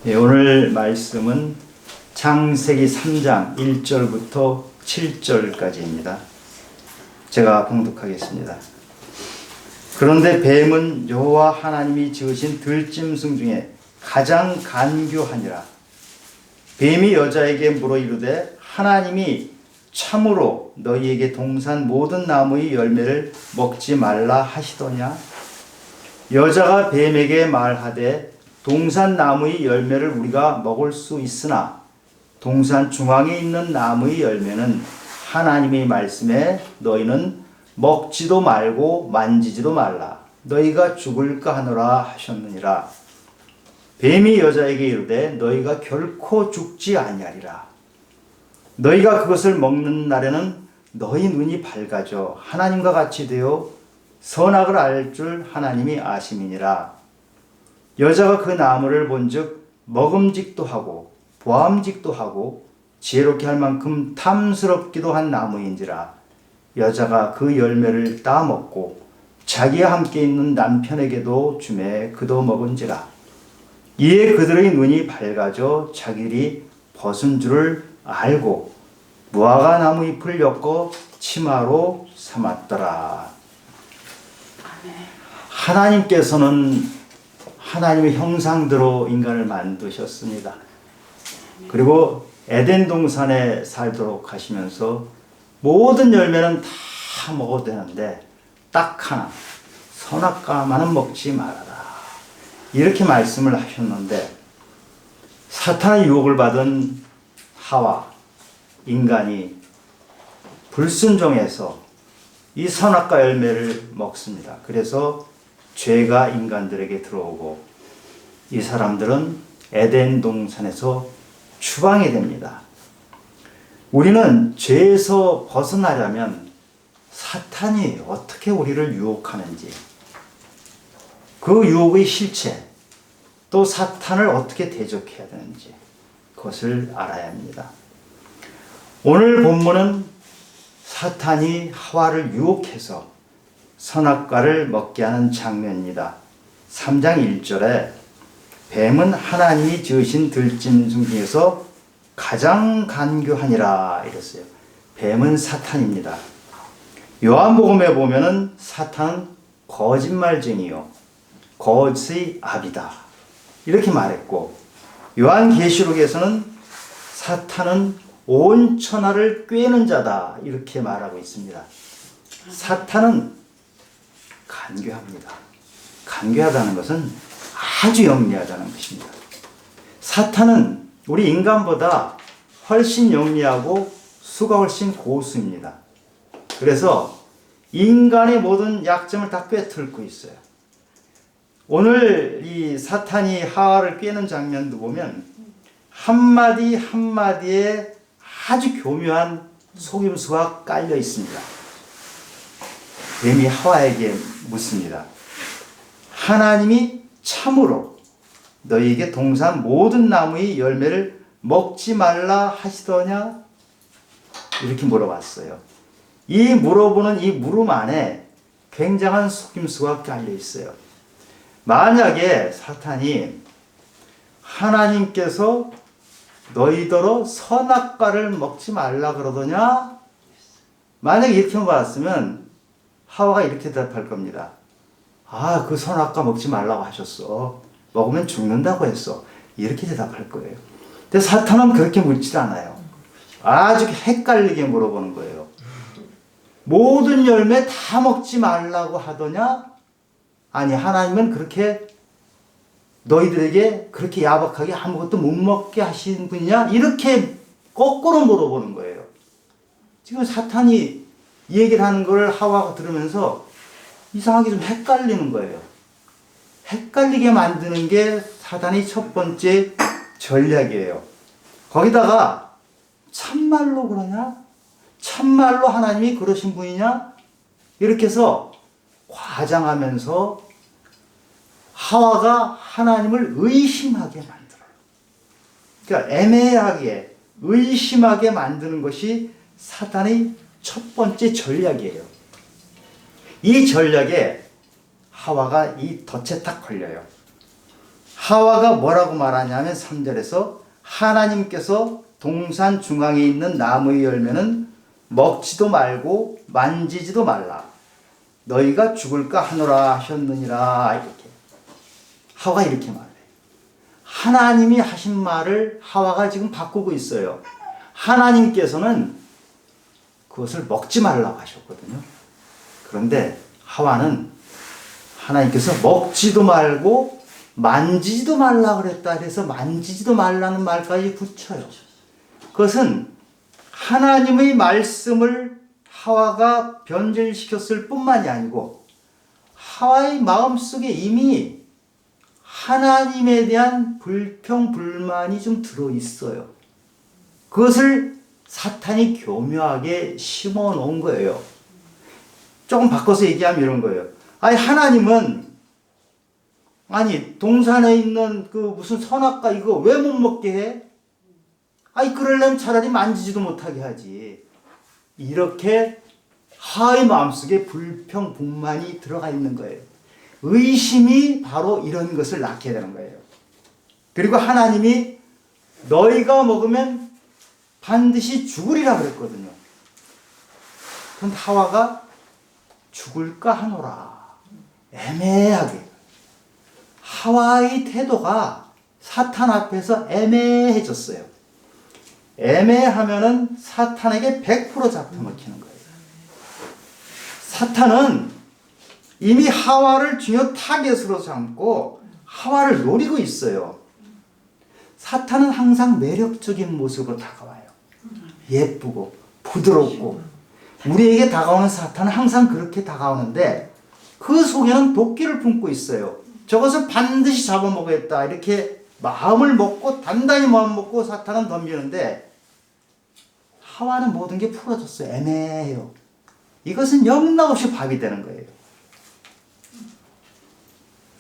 오늘 말씀은 창세기 3장 1절부터 7절까지입니다. 제가 봉독하겠습니다. 그런데 뱀은 여호와 하나님이 지으신 들짐승 중에 가장 간교하니라. 뱀이 여자에게 물어 이르되 하나님이 참으로 너희에게 동산 모든 나무의 열매를 먹지 말라 하시더냐? 여자가 뱀에게 말하되 동산 나무의 열매를 우리가 먹을 수 있으나 동산 중앙에 있는 나무의 열매는 하나님의 말씀에 너희는 먹지도 말고 만지지도 말라. 너희가 죽을까 하노라 하셨느니라. 뱀이 여자에게 이르되 너희가 결코 죽지 아니하리라. 너희가 그것을 먹는 날에는 너희 눈이 밝아져 하나님과 같이 되어 선악을 알 줄 하나님이 아심이니라. 여자가 그 나무를 본즉 먹음직도 하고 보암직도 하고 지혜롭게 할 만큼 탐스럽기도 한 나무인지라. 여자가 그 열매를 따먹고 자기와 함께 있는 남편에게도 주매 그도 먹은지라. 이에 그들의 눈이 밝아져 자기들이 벗은 줄을 알고 무화과 나무 잎을 엮어 치마로 삼았더라. 하나님께서는 하나님의 형상대로 인간을 만드셨습니다. 그리고 에덴 동산에 살도록 하시면서 모든 열매는 다 먹어도 되는데 딱 하나 선악과만은 먹지 말아라. 이렇게 말씀을 하셨는데 사탄의 유혹을 받은 하와 인간이 불순종해서 이 선악과 열매를 먹습니다. 그래서 죄가 인간들에게 들어오고 이 사람들은 에덴 동산에서 추방이 됩니다. 우리는 죄에서 벗어나려면 사탄이 어떻게 우리를 유혹하는지, 그 유혹의 실체, 또 사탄을 어떻게 대적해야 되는지 그것을 알아야 합니다. 오늘 본문은 사탄이 하와를 유혹해서 선악과를 먹게 하는 장면입니다. 3장 1절에 뱀은 하나님이 지으신 들짐승 중에서 가장 간교하니라 이랬어요. 뱀은 사탄입니다. 요한복음에 보면은 사탄은 거짓말쟁이요 거짓의 아비다 이렇게 말했고, 요한계시록에서는 사탄은 온 천하를 꿰는 자다 이렇게 말하고 있습니다. 사탄은 간교합니다. 간교하다는 것은 아주 영리하다는 것입니다. 사탄은 우리 인간보다 훨씬 영리하고 수가 훨씬 고수입니다. 그래서 인간의 모든 약점을 다 꿰뚫고 있어요. 오늘 이 사탄이 하와를 꿰는 장면도 보면 한마디 한마디에 아주 교묘한 속임수가 깔려 있습니다. 뱀이 하와에게 묻습니다. 하나님이 참으로 너희에게 동산 모든 나무의 열매를 먹지 말라 하시더냐? 이렇게 물어봤어요. 이 물어보는 이 물음 안에 굉장한 속임수가 깔려 있어요. 만약에 사탄이 하나님께서 너희더러 선악과를 먹지 말라 그러더냐? 만약에 이렇게 물어봤으면 하와가 이렇게 대답할 겁니다. 아, 그 선악과 먹지 말라고 하셨어. 먹으면 죽는다고 했어. 이렇게 대답할 거예요. 근데 사탄은 그렇게 묻질 않아요. 아주 헷갈리게 물어보는 거예요. 모든 열매 다 먹지 말라고 하더냐? 아니, 하나님은 그렇게 너희들에게 그렇게 야박하게 아무것도 못 먹게 하신 분이냐? 이렇게 거꾸로 물어보는 거예요. 지금 사탄이 이 얘기를 하는 걸 하와가 들으면서 이상하게 좀 헷갈리는 거예요. 헷갈리게 만드는 게 사탄의 첫 번째 전략이에요. 거기다가 참말로 그러냐? 참말로 하나님이 그러신 분이냐? 이렇게 해서 과장하면서 하와가 하나님을 의심하게 만들어요. 그러니까 애매하게 의심하게 만드는 것이 사탄의 첫 번째 전략이에요. 이 전략에 하와가 이 덫에 딱 걸려요. 하와가 뭐라고 말하냐면 3절에서 하나님께서 동산 중앙에 있는 나무의 열매는 먹지도 말고 만지지도 말라. 너희가 죽을까 하노라 하셨느니라. 이렇게. 하와가 이렇게 말해요. 하나님이 하신 말을 하와가 지금 바꾸고 있어요. 하나님께서는 그것을 먹지 말라고 하셨거든요. 그런데 하와는 하나님께서 먹지도 말고 만지지도 말라 그랬다 해서 만지지도 말라는 말까지 붙여요. 그것은 하나님의 말씀을 하와가 변질시켰을 뿐만이 아니고 하와의 마음속에 이미 하나님에 대한 불평, 불만이 좀 들어있어요. 그것을 사탄이 교묘하게 심어 놓은 거예요. 조금 바꿔서 얘기하면 이런 거예요. 아니, 하나님은, 아니, 동산에 있는 그 무슨 선악과 이거 왜 못 먹게 해? 아니, 그러려면 차라리 만지지도 못하게 하지. 이렇게 하와의 마음속에 불평, 불만이 들어가 있는 거예요. 의심이 바로 이런 것을 낳게 되는 거예요. 그리고 하나님이 너희가 먹으면 반드시 죽으리라 그랬거든요. 그럼 하와가 죽을까 하노라. 애매하게. 하와의 태도가 사탄 앞에서 애매해졌어요. 애매하면은 사탄에게 100% 잡혀먹히는 거예요. 사탄은 이미 하와를 중요 타겟으로 삼고 하와를 노리고 있어요. 사탄은 항상 매력적인 모습으로 다가와요. 예쁘고 부드럽고 우리에게 다가오는 사탄은 항상 그렇게 다가오는데 그 속에는 도끼를 품고 있어요. 저것을 반드시 잡아먹겠다 이렇게 마음을 먹고 단단히 마음 먹고 사탄은 덤비는데 하와는 모든 게 풀어졌어요. 애매해요. 이것은 영락없이 파괴되는 거예요.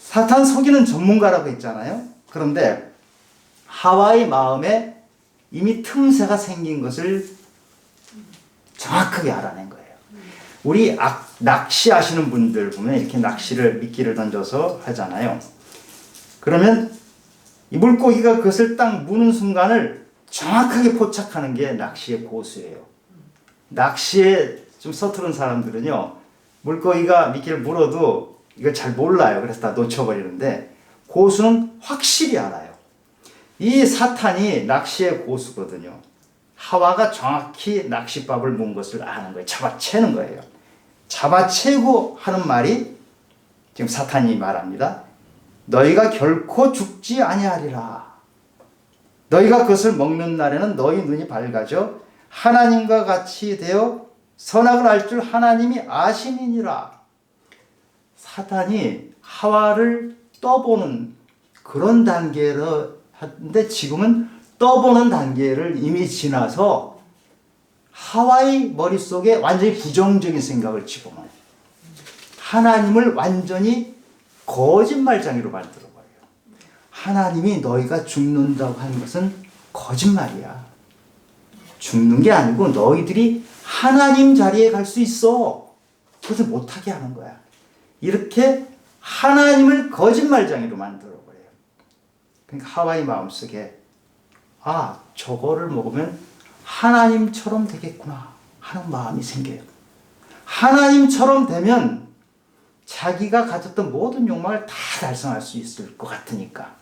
사탄 속이는 전문가라고 했잖아요. 그런데 하와의 마음에 이미 틈새가 생긴 것을 정확하게 알아낸 거예요. 우리 낚시하시는 분들 보면 이렇게 낚시를 미끼를 던져서 하잖아요. 그러면 이 물고기가 그것을 딱 무는 순간을 정확하게 포착하는 게 낚시의 고수예요. 낚시에 좀 서투른 사람들은요, 물고기가 미끼를 물어도 이걸 잘 몰라요. 그래서 다 놓쳐버리는데 고수는 확실히 알아요. 이 사탄이 낚시의 고수거든요. 하와가 정확히 낚싯밥을 문 것을 아는 거예요. 잡아채는 거예요. 잡아채고 하는 말이 지금 사탄이 말합니다. 너희가 결코 죽지 아니하리라. 너희가 그것을 먹는 날에는 너희 눈이 밝아져 하나님과 같이 되어 선악을 알 줄 하나님이 아심이니라. 사탄이 하와를 떠보는 그런 단계로 하는데 지금은 떠보는 단계를 이미 지나서 하와의 머릿속에 완전히 부정적인 생각을 집어넣어요. 하나님을 완전히 거짓말장애로 만들어버려요. 하나님이 너희가 죽는다고 하는 것은 거짓말이야. 죽는 게 아니고 너희들이 하나님 자리에 갈 수 있어. 그것을 못하게 하는 거야. 이렇게 하나님을 거짓말장애로 만들어버려요. 그러니까 하와의 마음속에 아, 저거를 먹으면 하나님처럼 되겠구나 하는 마음이 생겨요. 하나님처럼 되면 자기가 가졌던 모든 욕망을 다 달성할 수 있을 것 같으니까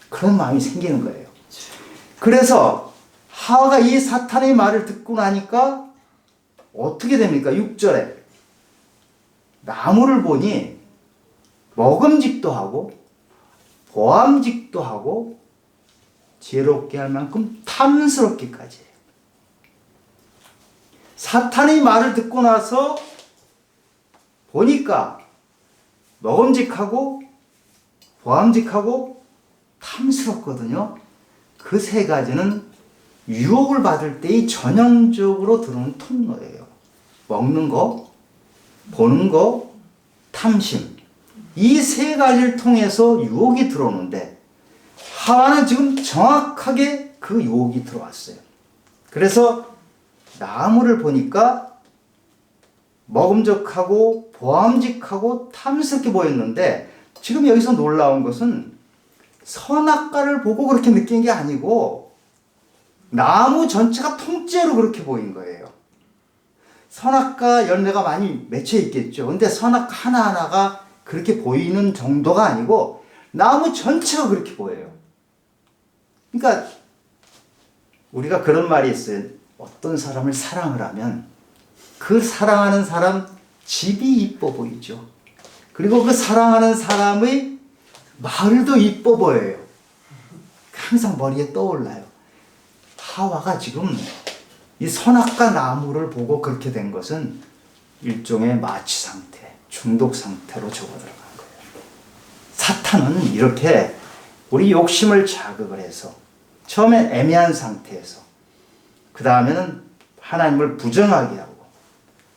그런 마음이 생기는 거예요. 그래서 하와가 이 사탄의 말을 듣고 나니까 어떻게 됩니까? 6절에 나무를 보니 먹음직도 하고 보암직도 하고 지혜롭게 할 만큼 탐스럽기까지 해요. 사탄의 말을 듣고 나서 보니까 먹음직하고 보암직하고 탐스럽거든요. 그 세 가지는 유혹을 받을 때의 전형적으로 들어오는 통로예요. 먹는 거, 보는 거, 탐심. 이 세 가지를 통해서 유혹이 들어오는데 하와는 지금 정확하게 그 유혹이 들어왔어요. 그래서 나무를 보니까 먹음직하고 보암직하고 탐스럽게 보였는데 지금 여기서 놀라운 것은 선악과를 보고 그렇게 느낀 게 아니고 나무 전체가 통째로 그렇게 보인 거예요. 선악과 열매가 많이 맺혀 있겠죠. 근데 선악과 하나하나가 그렇게 보이는 정도가 아니고 나무 전체가 그렇게 보여요. 그러니까 우리가 그런 말이 있어요. 어떤 사람을 사랑을 하면 그 사랑하는 사람 집이 이뻐 보이죠. 그리고 그 사랑하는 사람의 마을도 이뻐 보여요. 항상 머리에 떠올라요. 하와가 지금 이 선악과 나무를 보고 그렇게 된 것은 일종의 마취 상태, 중독 상태로 접어들어간 거예요. 사탄은 이렇게 우리 욕심을 자극을 해서 처음에 애매한 상태에서 그 다음에는 하나님을 부정하게 하고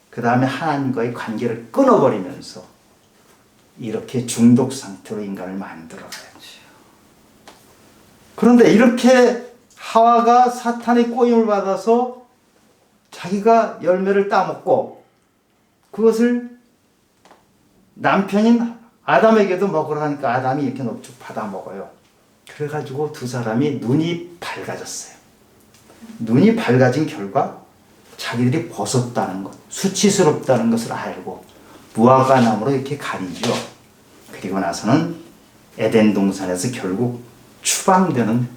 그 다음에 하나님과의 관계를 끊어버리면서 이렇게 중독 상태로 인간을 만들어가요. 그런데 이렇게 하와가 사탄의 꼬임을 받아서 자기가 열매를 따먹고 그것을 남편인 아담에게도 먹으라니까 아담이 이렇게 넙죽 받아 먹어요. 그래가지고 두 사람이 눈이 밝아졌어요. 눈이 밝아진 결과 자기들이 벗었다는 것, 수치스럽다는 것을 알고 무화과 나무로 이렇게 가리죠. 그리고 나서는 에덴 동산에서 결국 추방되는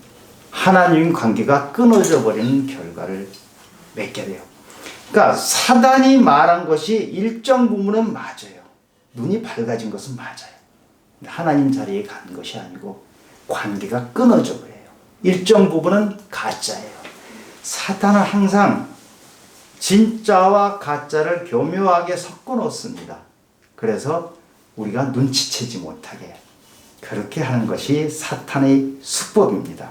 하나님 관계가 끊어져 버리는 결과를 맺게 돼요. 그러니까 사단이 말한 것이 일정 부분은 맞아요. 눈이 밝아진 것은 맞아요. 하나님 자리에 간 것이 아니고 관계가 끊어져 버려요. 일정 부분은 가짜예요. 사탄은 항상 진짜와 가짜를 교묘하게 섞어 놓습니다. 그래서 우리가 눈치채지 못하게 그렇게 하는 것이 사탄의 수법입니다.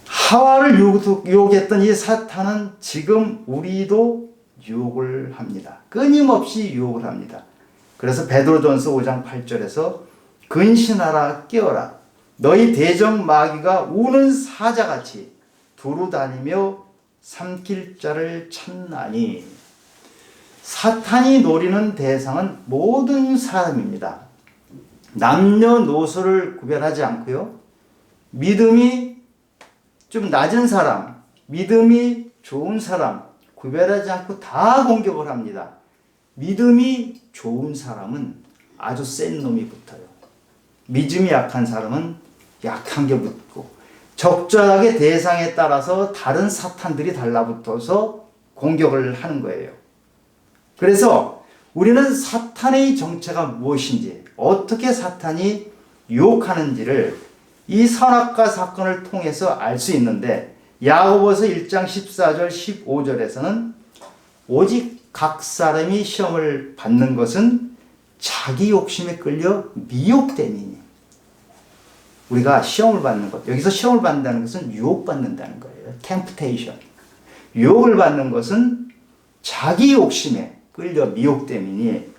하와를 유혹했던 이 사탄은 지금 우리도 유혹을 합니다. 끊임없이 유혹을 합니다. 그래서 베드로전서 5장 8절에서 근신하라 깨어라 너희 대적 마귀가 우는 사자같이 두루 다니며 삼킬 자를 찾나니. 사탄이 노리는 대상은 모든 사람입니다. 남녀노소를 구별하지 않고요. 믿음이 좀 낮은 사람, 믿음이 좋은 사람 구별하지 않고 다 공격을 합니다. 믿음이 좋은 사람은 아주 센 놈이 붙어요. 믿음이 약한 사람은 약한 게 붙고 적절하게 대상에 따라서 다른 사탄들이 달라붙어서 공격을 하는 거예요. 그래서 우리는 사탄의 정체가 무엇인지 어떻게 사탄이 유혹하는지를 이 선악과 사건을 통해서 알 수 있는데 야고보서 1장 14절 15절에서는 오직 각 사람이 시험을 받는 것은 자기 욕심에 끌려 미혹됨이니. 우리가 시험을 받는 것, 여기서 시험을 받는다는 것은 유혹받는다는 거예요. temptation. 유혹을 받는 것은 자기 욕심에 끌려 미혹됨이니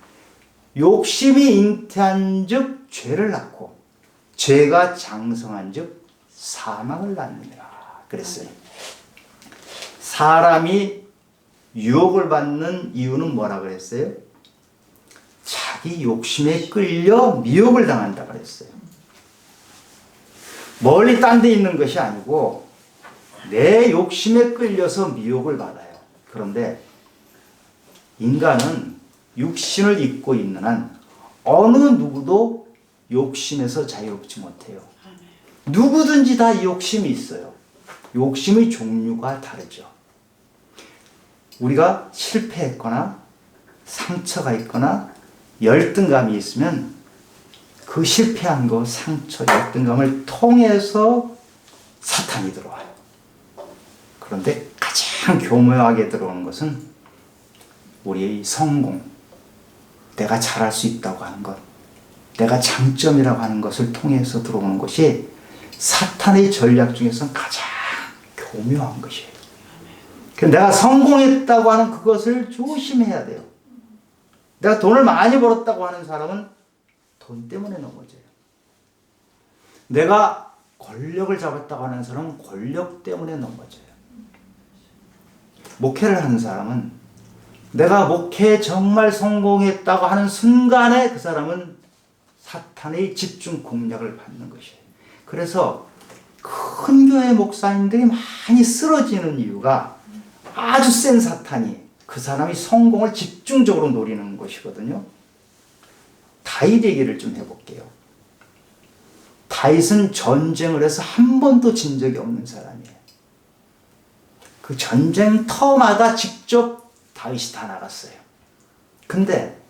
욕심이 잉태한 즉 죄를 낳고 죄가 장성한 즉 사망을 낳느니라 그랬어요. 사람이 유혹을 받는 이유는 뭐라 그랬어요? 자기 욕심에 끌려 미혹을 당한다 그랬어요. 멀리 딴 데 있는 것이 아니고 내 욕심에 끌려서 미혹을 받아요. 그런데 인간은 육신을 입고 있는 한 어느 누구도 욕심에서 자유롭지 못해요. 누구든지 다 욕심이 있어요. 욕심의 종류가 다르죠. 우리가 실패했거나 상처가 있거나 열등감이 있으면 그 실패한 거, 상처, 열등감을 통해서 사탄이 들어와요. 그런데 가장 교묘하게 들어오는 것은 우리의 성공, 내가 잘할 수 있다고 하는 것, 내가 장점이라고 하는 것을 통해서 들어오는 것이 사탄의 전략 중에서는 가장 교묘한 것이에요. 내가 성공했다고 하는 그것을 조심해야 돼요. 내가 돈을 많이 벌었다고 하는 사람은 돈 때문에 넘어져요. 내가 권력을 잡았다고 하는 사람은 권력 때문에 넘어져요. 목회를 하는 사람은 내가 목회에 정말 성공했다고 하는 순간에 그 사람은 사탄의 집중 공략을 받는 것이에요. 그래서 큰 교회 목사님들이 많이 쓰러지는 이유가 아주 센 사탄이 그 사람이 성공을 집중적으로 노리는 것이거든요. 다윗 얘기를 좀 해볼게요. 다윗은 전쟁을 해서 한 번도 진 적이 없는 사람이에요. 그 전쟁터마다 직접 다윗이 다 나갔어요. 근데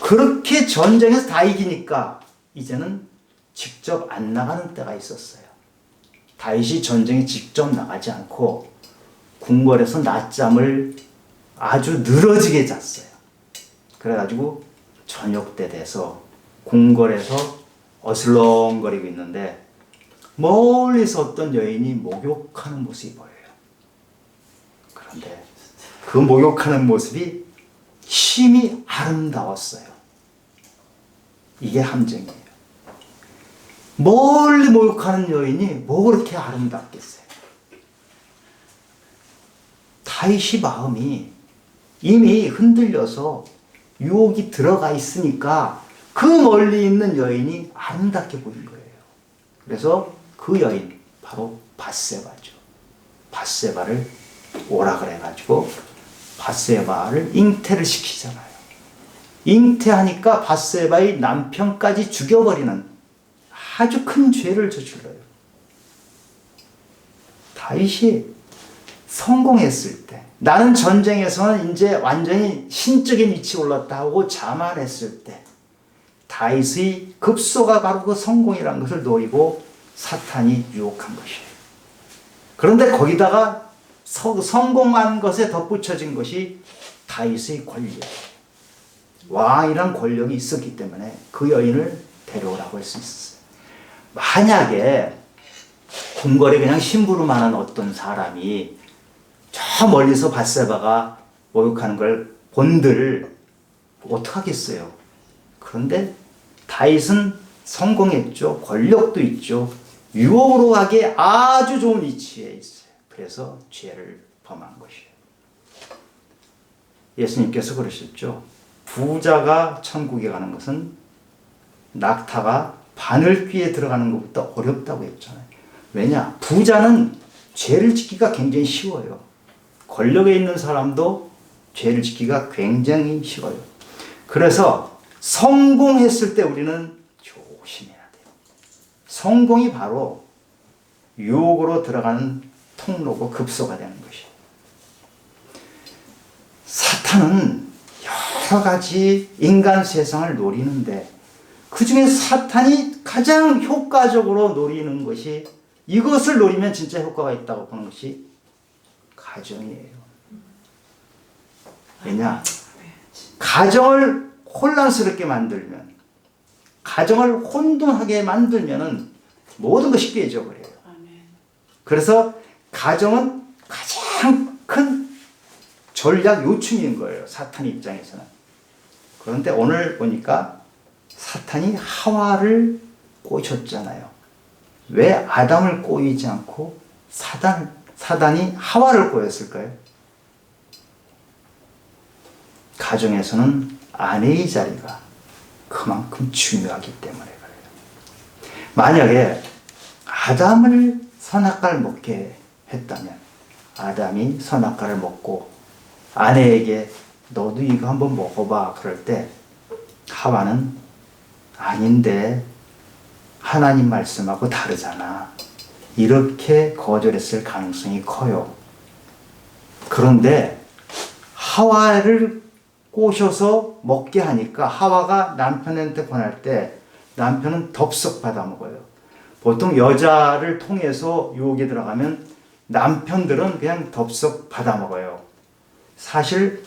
그렇게 전쟁에서 다 이기니까 이제는 직접 안 나가는 때가 있었어요. 다윗이 전쟁에 직접 나가지 않고 궁궐에서 낮잠을 아주 늘어지게 잤어요. 그래가지고 저녁 때 돼서 궁궐에서 어슬렁거리고 있는데 멀리서 어떤 여인이 목욕하는 모습이 보여요. 그런데 그 목욕하는 모습이 심히 아름다웠어요. 이게 함정이에요. 멀리 목욕하는 여인이 뭐 그렇게 아름답겠어요. 다윗의 마음이 이미 흔들려서 유혹이 들어가 있으니까 그 멀리 있는 여인이 아름답게 보인 거예요. 그래서 그 여인 바로 밧세바죠. 밧세바를 오라 그래가지고 밧세바를 잉태를 시키잖아요. 잉태하니까 밧세바의 남편까지 죽여버리는 아주 큰 죄를 저질러요. 다윗이 성공했을 때, 나는 전쟁에서는 이제 완전히 신적인 위치에 올랐다 하고 자만했을 때, 다윗의 급소가 바로 그 성공이라는 것을 노리고 사탄이 유혹한 것이에요. 그런데 거기다가 성공한 것에 덧붙여진 것이 다윗의 권력, 왕이란 권력이 있었기 때문에 그 여인을 데려오라고 할 수 있었어요. 만약에 궁궐에 그냥 심부름하는 어떤 사람이 저 멀리서 밧세바가 목욕하는 걸 본들 어떡하겠어요. 그런데 다윗은 성공했죠. 권력도 있죠. 유혹으로 가기에 아주 좋은 위치에 있어요. 그래서 죄를 범한 것이에요. 예수님께서 그러셨죠. 부자가 천국에 가는 것은 낙타가 바늘귀에 들어가는 것보다 어렵다고 했잖아요. 왜냐? 부자는 죄를 짓기가 굉장히 쉬워요. 권력에 있는 사람도 죄를 짓기가 굉장히 쉬워요. 그래서 성공했을 때 우리는 조심해야 돼요. 성공이 바로 유혹으로 들어가는 통로고 급소가 되는 것이에요. 사탄은 여러 가지 인간 세상을 노리는데 그 중에 사탄이 가장 효과적으로 노리는 것이, 이것을 노리면 진짜 효과가 있다고 보는 것이 가정이에요. 왜냐? 가정을 혼란스럽게 만들면, 가정을 혼돈하게 만들면 모든 것이 깨져버려요. 그래서 가정은 가장 큰 전략 요충인 거예요. 사탄 입장에서는. 그런데 오늘 보니까 사탄이 하와를 꼬셨잖아요. 왜 아담을 꼬이지 않고 사단이 하와를 꼬였을까요? 가정에서는 아내의 자리가 그만큼 중요하기 때문에 그래요. 만약에 아담을 선악과를 먹게 했다면, 아담이 선악과를 먹고 아내에게 너도 이거 한번 먹어봐 그럴 때 하와는 아닌데 하나님 말씀하고 다르잖아, 이렇게 거절했을 가능성이 커요. 그런데 하와를 꼬셔서 먹게 하니까 하와가 남편한테 권할 때 남편은 덥석 받아먹어요. 보통 여자를 통해서 유혹에 들어가면 남편들은 그냥 덥석 받아먹어요. 사실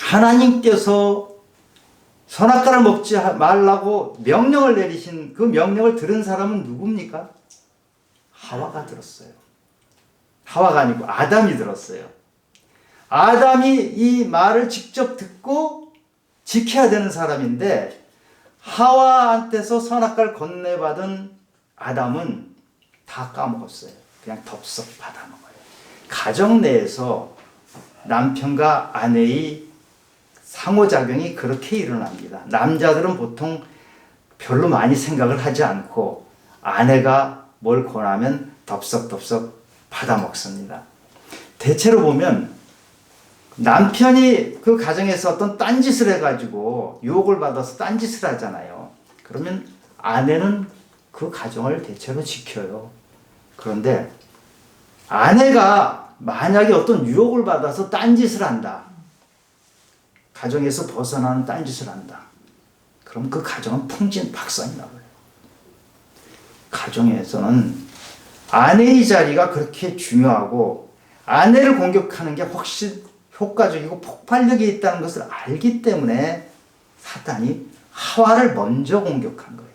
하나님께서 선악과를 먹지 말라고 명령을 내리신 그 명령을 들은 사람은 누굽니까? 하와가 들었어요. 하와가 아니고 아담이 들었어요. 아담이 이 말을 직접 듣고 지켜야 되는 사람인데, 하와한테서 선악과를 건네받은 아담은 다 까먹었어요. 그냥 덥석 받아먹어요. 가정 내에서 남편과 아내의 상호작용이 그렇게 일어납니다. 남자들은 보통 별로 많이 생각을 하지 않고 아내가 뭘 권하면 덥석덥석 받아 먹습니다. 대체로 보면 남편이 그 가정에서 어떤 딴짓을 해가지고 유혹을 받아서 딴짓을 하잖아요. 그러면 아내는 그 가정을 대체로 지켜요. 그런데 아내가 만약에 어떤 유혹을 받아서 딴짓을 한다. 가정에서 벗어나는 딴짓을 한다. 그럼 그 가정은 풍진박산이 나버려요. 가정에서는 아내의 자리가 그렇게 중요하고 아내를 공격하는 게 훨씬 효과적이고 폭발력이 있다는 것을 알기 때문에 사탄이 하와를 먼저 공격한 거예요.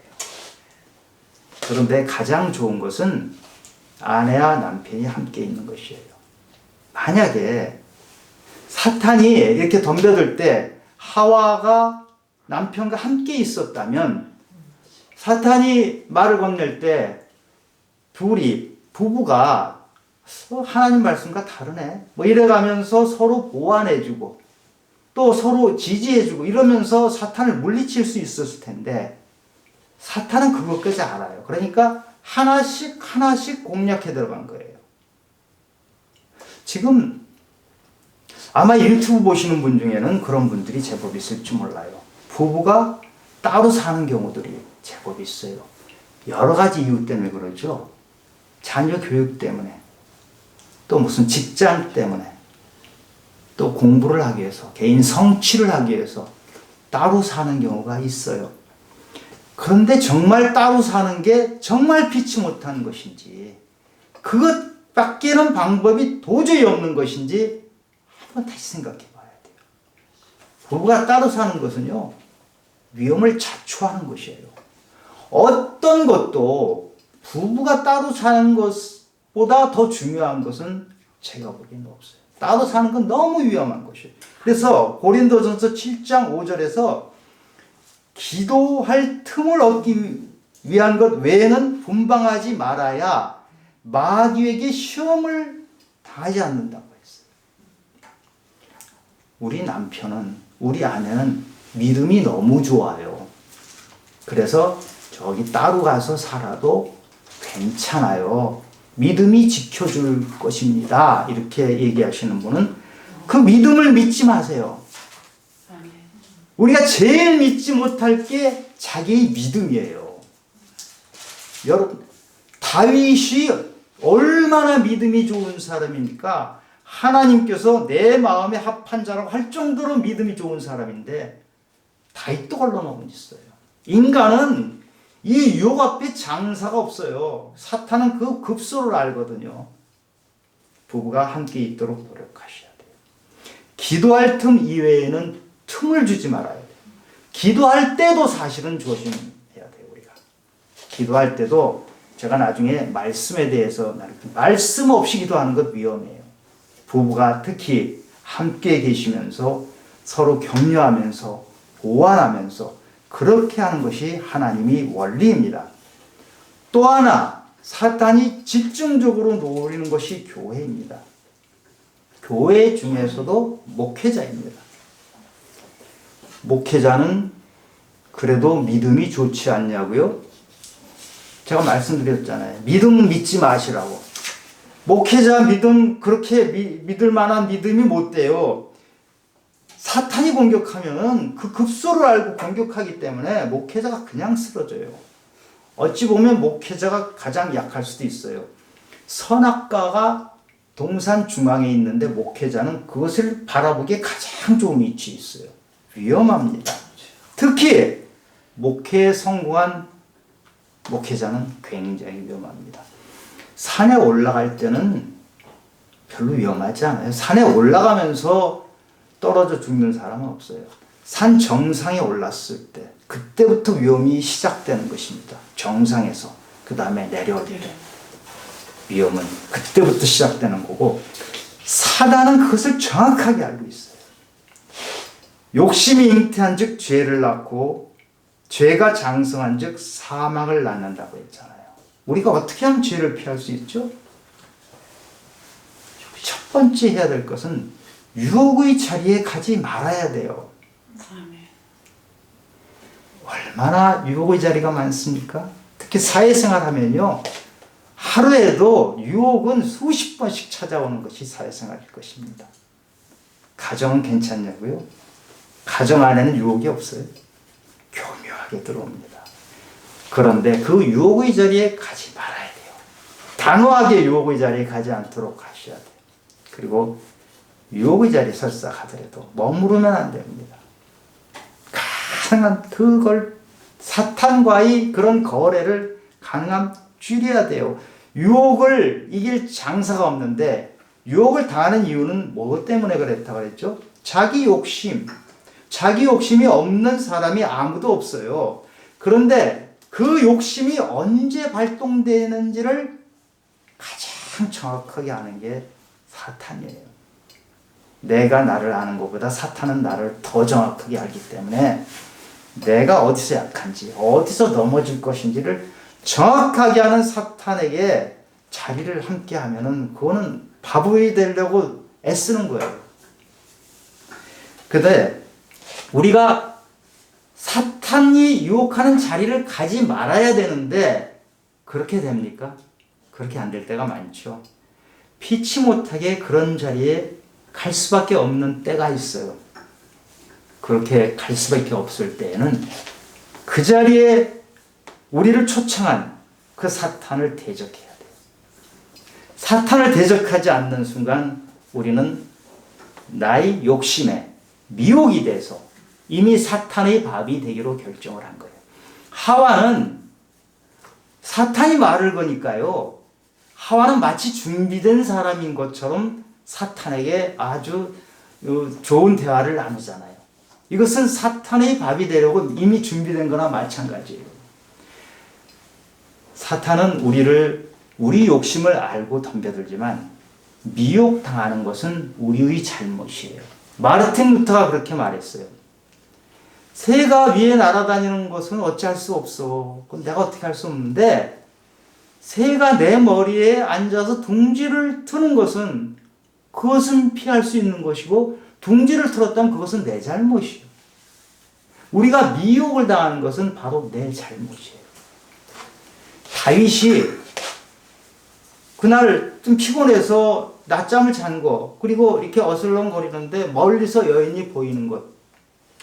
그런데 가장 좋은 것은 아내와 남편이 함께 있는 것이에요. 만약에 사탄이 이렇게 덤벼들 때 하와가 남편과 함께 있었다면 사탄이 말을 건넬 때 부부가 하나님 말씀과 다르네 뭐 이래가면서 서로 보완해주고 또 서로 지지해주고 이러면서 사탄을 물리칠 수 있었을 텐데 사탄은 그것까지 알아요. 그러니까 하나씩 공략해 들어간 거예요. 지금 아마 유튜브 보시는 분 중에는 그런 분들이 제법 있을지 몰라요. 부부가 따로 사는 경우들이 제법 있어요. 여러 가지 이유 때문에 그러죠. 자녀 교육 때문에 또 무슨 직장 때문에 또 공부를 하기 위해서 개인 성취를 하기 위해서 따로 사는 경우가 있어요. 그런데 정말 따로 사는 게 정말 피치 못한 것인지 그것밖에는 방법이 도저히 없는 것인지 한번 다시 생각해 봐야 돼요. 부부가 따로 사는 것은요 위험을 자초하는 것이에요. 어떤 것도 부부가 따로 사는 것보다 더 중요한 것은 제가 보기에는 없어요. 따로 사는 건 너무 위험한 것이에요. 그래서 고린도전서 7장 5절에서 기도할 틈을 얻기 위한 것 외에는 분방하지 말아야 마귀에게 시험을 당하지 않는다고 했어요. 우리 남편은, 우리 아내는 믿음이 너무 좋아요. 그래서 저기 따로 가서 살아도 괜찮아요. 믿음이 지켜줄 것입니다. 이렇게 얘기하시는 분은 그 믿음을 믿지 마세요. 우리가 제일 믿지 못할 게 자기의 믿음이에요. 여러분, 다윗이 얼마나 믿음이 좋은 사람입니까? 하나님께서 내 마음에 합한 자라고 할 정도로 믿음이 좋은 사람인데 다윗도 걸러놓은 있어요. 인간은 이 유혹 앞에 장사가 없어요. 사탄은 그 급소를 알거든요. 부부가 함께 있도록 노력하셔야 돼요. 기도할 틈 이외에는 틈을 주지 말아야 돼요. 기도할 때도 사실은 조심해야 돼요. 우리가 기도할 때도 제가 나중에 말씀에 대해서 말씀 없이 기도하는 것 위험해요. 부부가 특히 함께 계시면서 서로 격려하면서 보완하면서 그렇게 하는 것이 하나님의 원리입니다. 또 하나 사탄이 집중적으로 노리는 것이 교회입니다. 교회 중에서도 목회자입니다. 목회자는 그래도 믿음이 좋지 않냐고요? 제가 말씀드렸잖아요. 믿음 믿지 마시라고. 목회자 믿음 그렇게 믿을 만한 믿음이 못 돼요. 사탄이 공격하면 그 급소를 알고 공격하기 때문에 목회자가 그냥 쓰러져요. 어찌 보면 목회자가 가장 약할 수도 있어요. 선악과가 동산 중앙에 있는데 목회자는 그것을 바라보기에 가장 좋은 위치에 있어요. 위험합니다. 특히 목회에 성공한 목회자는 굉장히 위험합니다. 산에 올라갈 때는 별로 위험하지 않아요. 산에 올라가면서 떨어져 죽는 사람은 없어요. 산 정상에 올랐을 때 그때부터 위험이 시작되는 것입니다. 정상에서 그 다음에 내려올 때 위험은 그때부터 시작되는 거고 사단은 그것을 정확하게 알고 있어요. 욕심이 잉태한 즉 죄를 낳고 죄가 장성한 즉 사망을 낳는다고 했잖아요. 우리가 어떻게 하면 죄를 피할 수 있죠? 첫 번째 해야 될 것은 유혹의 자리에 가지 말아야 돼요. 얼마나 유혹의 자리가 많습니까? 특히 사회생활 하면요. 하루에도 유혹은 수십 번씩 찾아오는 것이 사회생활일 것입니다. 가정은 괜찮냐고요? 가정 안에는 유혹이 없어요. 교묘하게 들어옵니다. 그런데 그 유혹의 자리에 가지 말아야 돼요. 단호하게 유혹의 자리에 가지 않도록 하셔야 돼요. 그리고 유혹의 자리에 설사 가더라도 머무르면 안 됩니다. 가능한 그걸 사탄과의 그런 거래를 가능한 줄여야 돼요. 유혹을 이길 장사가 없는데 유혹을 당하는 이유는 뭐 때문에 그랬다고 그랬죠? 자기 욕심. 자기 욕심이 없는 사람이 아무도 없어요. 그런데 그 욕심이 언제 발동되는지를 가장 정확하게 아는 게 사탄이에요. 내가 나를 아는 것보다 사탄은 나를 더 정확하게 알기 때문에 내가 어디서 약한지, 어디서 넘어질 것인지를 정확하게 아는 사탄에게 자리를 함께 하면은 그거는 바보이 되려고 애쓰는 거예요. 근데 우리가 사탄이 유혹하는 자리를 가지 말아야 되는데 그렇게 됩니까? 그렇게 안 될 때가 많죠. 피치 못하게 그런 자리에 갈 수밖에 없는 때가 있어요. 그렇게 갈 수밖에 없을 때에는 그 자리에 우리를 초청한 그 사탄을 대적해야 돼요. 사탄을 대적하지 않는 순간 우리는 나의 욕심에 미혹이 돼서 이미 사탄의 밥이 되기로 결정을 한 거예요. 하와는 사탄이 말을 거니까요. 하와는 마치 준비된 사람인 것처럼 사탄에게 아주 좋은 대화를 나누잖아요. 이것은 사탄의 밥이 되려고 이미 준비된 거나 마찬가지예요. 사탄은 우리 욕심을 알고 덤벼들지만 미혹당하는 것은 우리의 잘못이에요. 마르틴 루터가 그렇게 말했어요. 새가 위에 날아다니는 것은 어찌할 수 없어. 그건 내가 어떻게 할 수 없는데 새가 내 머리에 앉아서 둥지를 트는 것은 그것은 피할 수 있는 것이고 둥지를 틀었다면 그것은 내 잘못이에요. 우리가 미혹을 당하는 것은 바로 내 잘못이에요. 다윗이 그날 좀 피곤해서 낮잠을 잔 거, 그리고 이렇게 어슬렁거리는데 멀리서 여인이 보이는 것.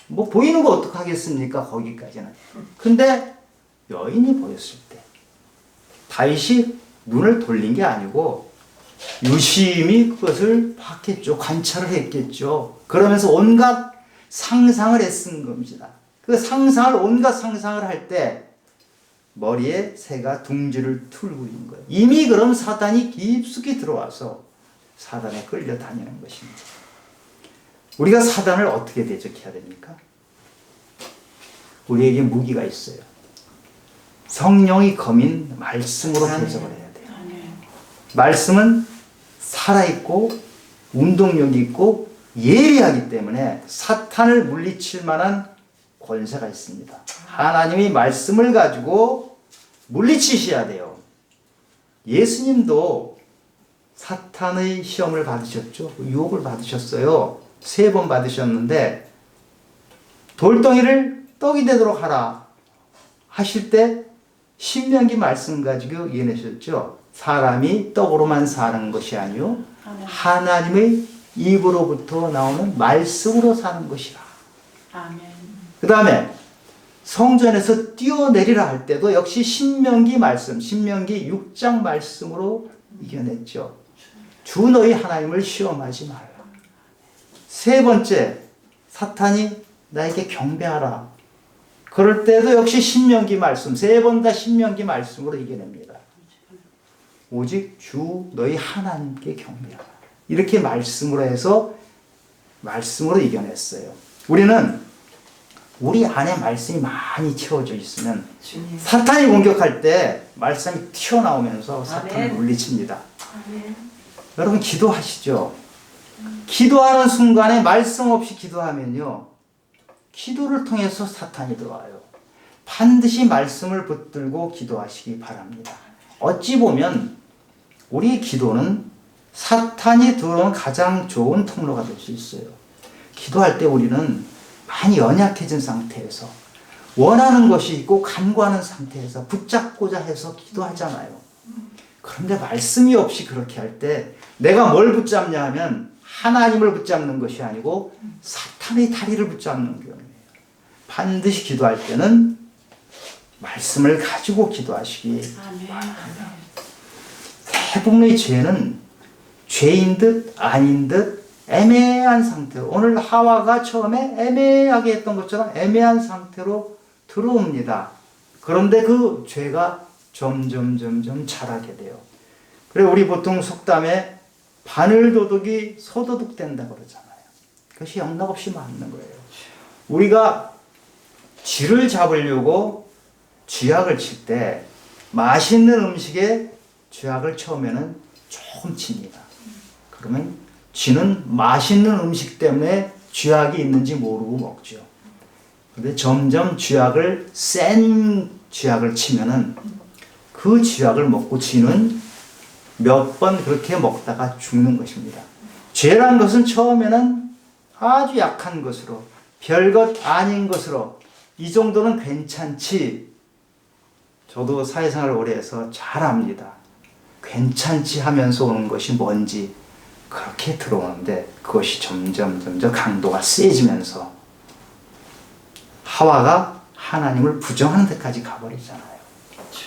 뭐 보이는 거 어떡하겠습니까? 거기까지는. 근데 여인이 보였을 때 다윗이 눈을 돌린 게 아니고 유심히 그것을 봤겠죠. 관찰을 했겠죠. 그러면서 온갖 상상을 애쓴 겁니다. 그 상상을, 온갖 상상을 할 때 머리에 새가 둥지를 틀고 있는 거예요. 이미 그럼 사단이 깊숙이 들어와서 사단에 끌려다니는 것입니다. 우리가 사단을 어떻게 대적해야 됩니까? 우리에게 무기가 있어요. 성령이 검인 말씀으로 대적을 해야 돼요. 말씀은 살아있고 운동력이 있고 예리하기 때문에 사탄을 물리칠 만한 권세가 있습니다. 하나님이 말씀을 가지고 물리치셔야 돼요. 예수님도 사탄의 시험을 받으셨죠. 유혹을 받으셨어요. 3번 받으셨는데 돌덩이를 떡이 되도록 하라 하실 때 신명기 말씀 가지고 이해내셨죠. 사람이 떡으로만 사는 것이 아니요 하나님의 입으로부터 나오는 말씀으로 사는 것이라. 그 다음에 성전에서 뛰어내리라 할 때도 역시 신명기 말씀, 신명기 6장 말씀으로 이겨냈죠. 주 너희 하나님을 시험하지 말라. 3번째, 사탄이 나에게 경배하라. 그럴 때도 역시 신명기 말씀, 3번 다 신명기 말씀으로 이겨냅니다. 오직 주 너희 하나님께 경배하라. 이렇게 말씀으로 해서 말씀으로 이겨냈어요. 우리는 우리 안에 말씀이 많이 채워져 있으면 사탄이 공격할 때 말씀이 튀어나오면서 사탄을 물리칩니다. 여러분 기도하시죠. 기도하는 순간에 말씀 없이 기도하면요. 기도를 통해서 사탄이 들어와요. 반드시 말씀을 붙들고 기도하시기 바랍니다. 어찌 보면 우리 기도는 사탄이 들어오는 가장 좋은 통로가 될 수 있어요. 기도할 때 우리는 많이 연약해진 상태에서 원하는 것이 있고 간구하는 상태에서 붙잡고자 해서 기도하잖아요. 그런데 말씀이 없이 그렇게 할 때 내가 뭘 붙잡냐 하면 하나님을 붙잡는 것이 아니고 사탄의 다리를 붙잡는 경우예요. 반드시 기도할 때는 말씀을 가지고 기도하시기 바랍니다. 대부분의 죄는 죄인 듯 아닌 듯 애매한 상태로, 오늘 하와가 처음에 애매하게 했던 것처럼 애매한 상태로 들어옵니다. 그런데 그 죄가 점점 자라게 돼요. 그래서 우리 보통 속담에 바늘도둑이 소도둑 된다 그러잖아요. 그것이 영락없이 맞는 거예요. 우리가 쥐를 잡으려고 쥐약을 칠 때 맛있는 음식에 쥐약을 처음에는 조금 칩니다. 그러면 쥐는 맛있는 음식 때문에 쥐약이 있는지 모르고 먹죠. 그런데 점점 쥐약을 센 쥐약을 치면은 그 쥐약을 먹고 쥐는 몇 번 그렇게 먹다가 죽는 것입니다. 죄란 것은 처음에는 아주 약한 것으로, 별것 아닌 것으로, 이 정도는 괜찮지. 저도 사회생활을 오래 해서 잘 압니다. 괜찮지 하면서 오는 것이 뭔지 그렇게 들어오는데 그것이 점점 강도가 세지면서 하와가 하나님을 부정하는 데까지 가버리잖아요.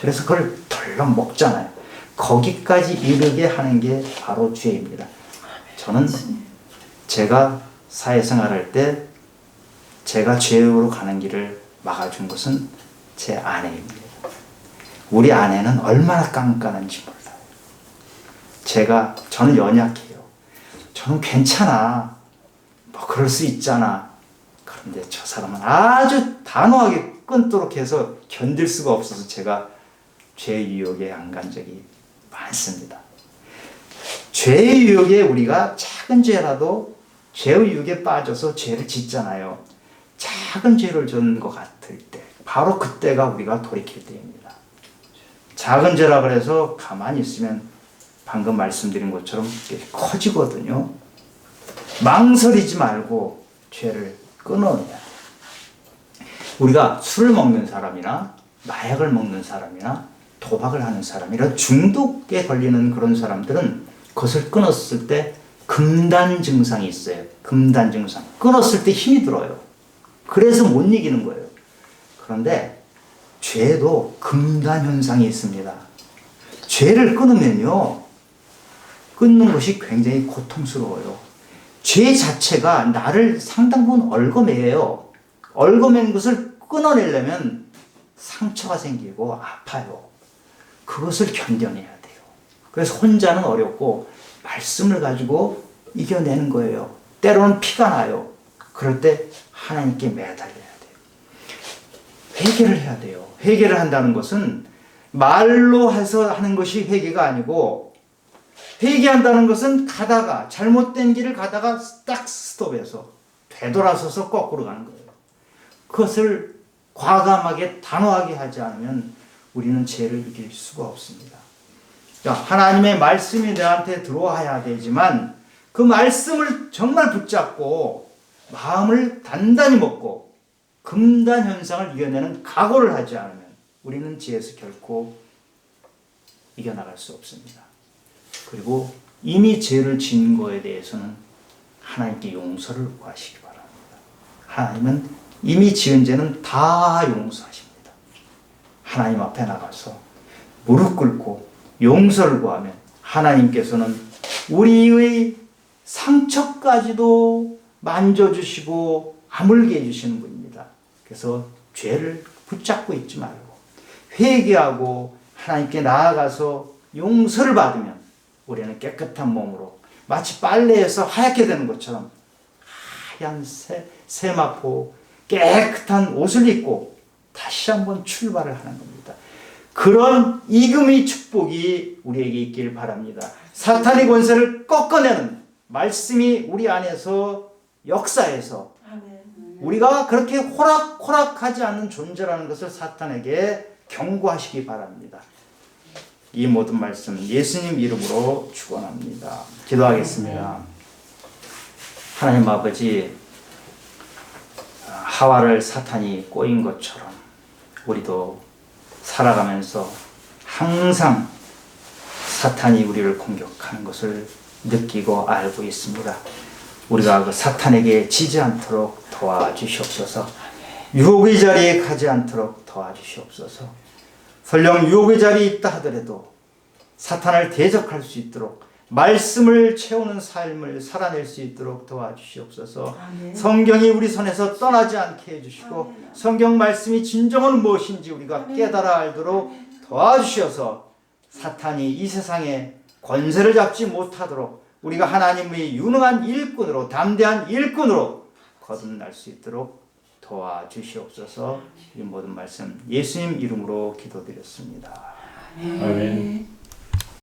그래서 그걸 덜렁 먹잖아요. 거기까지 이르게 하는 게 바로 죄입니다. 저는 제가 사회생활할 때 제가 죄로 가는 길을 막아준 것은 제 아내입니다. 우리 아내는 얼마나 깐깐한지 몰라요. 저는 연약해요. 저는 괜찮아. 뭐 그럴 수 있잖아. 그런데 저 사람은 아주 단호하게 끊도록 해서 견딜 수가 없어서 제가 죄 유혹에 안 간 적이 많습니다. 죄의 유혹에 우리가 작은 죄라도 죄의 유혹에 빠져서 죄를 짓잖아요. 작은 죄를 짓는 것 같을 때 바로 그때가 우리가 돌이킬 때입니다. 작은 죄라 그래서 가만히 있으면 방금 말씀드린 것처럼 커지거든요. 망설이지 말고 죄를 끊어내야 돼요. 우리가 술을 먹는 사람이나 마약을 먹는 사람이나 도박을 하는 사람이나 중독에 걸리는 그런 사람들은 그것을 끊었을 때 금단 증상이 있어요. 금단 증상. 끊었을 때 힘이 들어요. 그래서 못 이기는 거예요. 그런데 죄도 금단 현상이 있습니다. 죄를 끊으면요, 끊는 것이 굉장히 고통스러워요. 죄 자체가 나를 상당 부분 얽어매요. 얽어맨 것을 끊어내려면 상처가 생기고 아파요. 그것을 견뎌내야 돼요. 그래서 혼자는 어렵고 말씀을 가지고 이겨내는 거예요. 때로는 피가 나요. 그럴 때 하나님께 매달려야 돼요. 회개를 해야 돼요. 회개를 한다는 것은 말로 해서 하는 것이 회개가 아니고, 회개한다는 것은 가다가 잘못된 길을 가다가 딱 스톱해서 되돌아서서 거꾸로 가는 거예요. 그것을 과감하게 단호하게 하지 않으면 우리는 죄를 이길 수가 없습니다. 하나님의 말씀이 내한테 들어와야 되지만 그 말씀을 정말 붙잡고 마음을 단단히 먹고 금단 현상을 이겨내는 각오를 하지 않으면 우리는 죄에서 결코 이겨나갈 수 없습니다. 그리고 이미 죄를 지은 거에 대해서는 하나님께 용서를 구하시기 바랍니다. 하나님은 이미 지은 죄는 다 용서하십니다. 하나님 앞에 나가서 무릎 꿇고 용서를 구하면 하나님께서는 우리의 상처까지도 만져주시고 아물게 해주시는 분입니다. 그래서 죄를 붙잡고 있지 말고 회개하고 하나님께 나아가서 용서를 받으면 우리는 깨끗한 몸으로 마치 빨래에서 하얗게 되는 것처럼 하얀 세마포 깨끗한 옷을 입고 다시 한번 출발을 하는 겁니다. 그런 이금의 축복이 우리에게 있길 바랍니다. 사탄의 권세를 꺾어내는 말씀이 우리 안에서 역사해서 우리가 그렇게 호락호락하지 않는 존재라는 것을 사탄에게 경고하시기 바랍니다. 이 모든 말씀 예수님 이름으로 축원합니다. 기도하겠습니다. 하나님 아버지, 하와를 사탄이 꼬인 것처럼 우리도 살아가면서 항상 사탄이 우리를 공격하는 것을 느끼고 알고 있습니다. 우리가 그 사탄에게 지지 않도록 도와주시옵소서. 유혹의 자리에 가지 않도록 도와주시옵소서. 설령 유혹의 자리에 있다 하더라도 사탄을 대적할 수 있도록 말씀을 채우는 삶을 살아낼 수 있도록 도와주시옵소서. 아멘. 성경이 우리 손에서 떠나지 않게 해주시고 아멘. 성경 말씀이 진정은 무엇인지 우리가 아멘. 깨달아 알도록 도와주셔서 사탄이 이 세상에 권세를 잡지 못하도록 우리가 하나님의 유능한 일꾼으로 담대한 일꾼으로 거듭날 수 있도록 도와주시옵소서. 이 모든 말씀 예수님 이름으로 기도드렸습니다. 아멘.